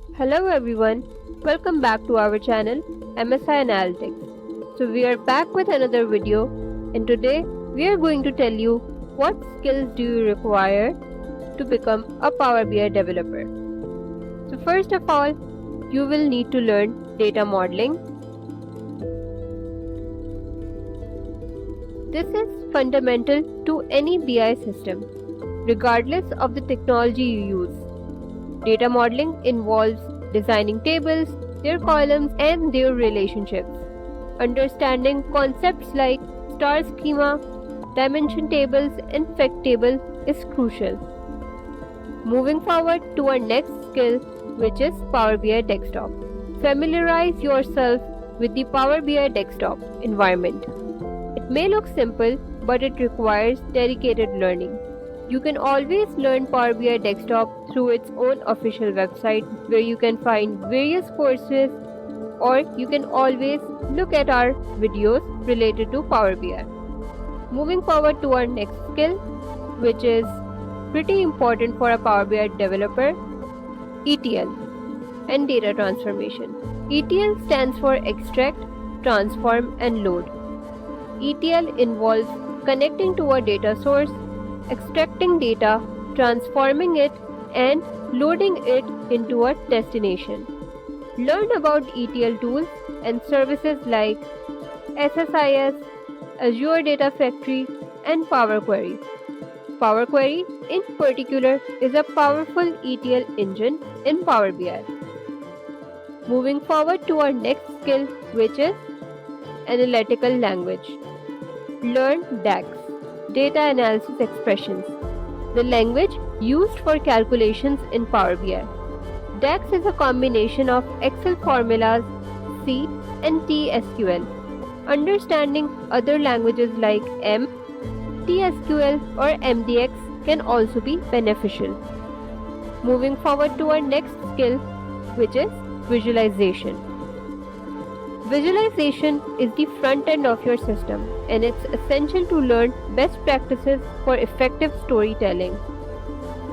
Hello everyone, welcome back to our channel MSI Analytics. So we are back with another video and today we are going to tell you what skills do you require to become a Power BI developer. So first of all, you will need to learn data modeling. This is fundamental to any BI system, regardless of the technology you use. Data modeling involves designing tables, their columns, and their relationships. Understanding concepts like star schema, dimension tables, and fact table is crucial. Moving forward to our next skill, which is Power BI Desktop. Familiarize yourself with the Power BI Desktop environment. It may look simple, but it requires dedicated learning. You can always learn Power BI Desktop through its own official website where you can find various courses, or you can always look at our videos related to Power BI. Moving forward to our next skill, which is pretty important for a Power BI developer, ETL and data transformation. ETL stands for extract, transform and load. ETL involves connecting to a data source, extracting data, transforming it, and loading it into a destination. Learn about ETL tools and services like SSIS, Azure Data Factory, and Power Query. Power Query, in particular, is a powerful ETL engine in Power BI. Moving forward to our next skill, which is analytical language. Learn DAX. Data Analysis Expressions, the language used for calculations in Power BI. DAX is a combination of Excel formulas, C and TSQL. Understanding other languages like M, TSQL or MDX can also be beneficial. Moving forward to our next skill, which is visualization. Visualization is the front end of your system, and it's essential to learn best practices for effective storytelling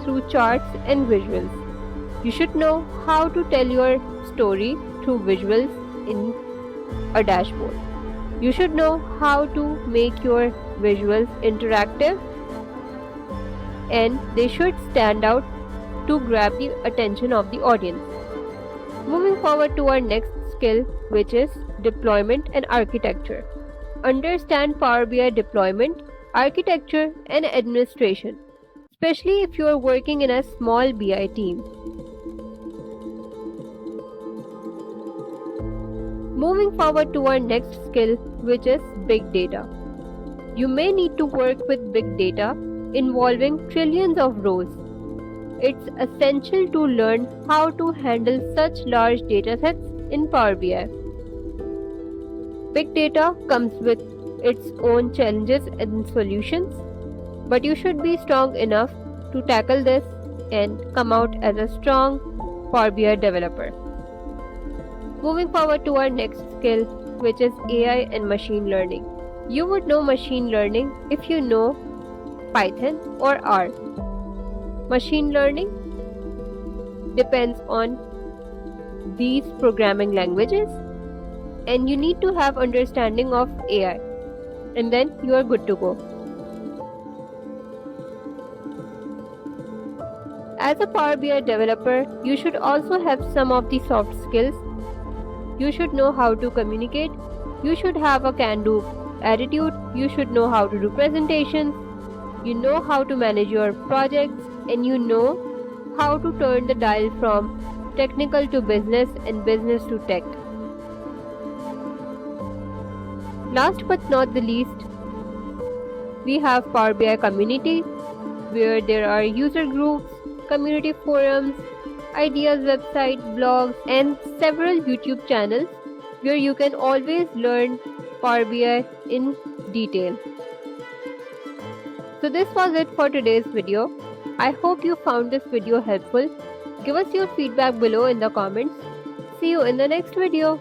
through charts and visuals. You should know how to tell your story through visuals in a dashboard. You should know how to make your visuals interactive, and they should stand out to grab the attention of the audience. Moving forward to our next skill, which is deployment and architecture. Understand Power BI deployment, architecture, and administration, especially if you are working in a small BI team. Moving forward to our next skill, which is big data. You may need to work with big data involving trillions of rows. It's essential to learn how to handle such large datasets in Power BI. Big data comes with its own challenges and solutions, but you should be strong enough to tackle this and come out as a strong Power BI developer. Moving forward to our next skill, which is AI and machine learning. You would know machine learning if you know Python or R. Machine learning depends on these programming languages, and you need to have understanding of AI, and then you are good to go. As a Power BI developer, you should also have some of the soft skills. You should know how to communicate, you should have a can-do attitude, you should know how to do presentations, you know how to manage your projects, and you know how to turn the dial from technical to business and business to tech. Last but not the least, we have Power BI community, where there are user groups, community forums, ideas website, blogs, and several YouTube channels where you can always learn Power BI in detail. So this was it for today's video. I hope you found this video helpful. Give us your feedback below in the comments. See you in the next video.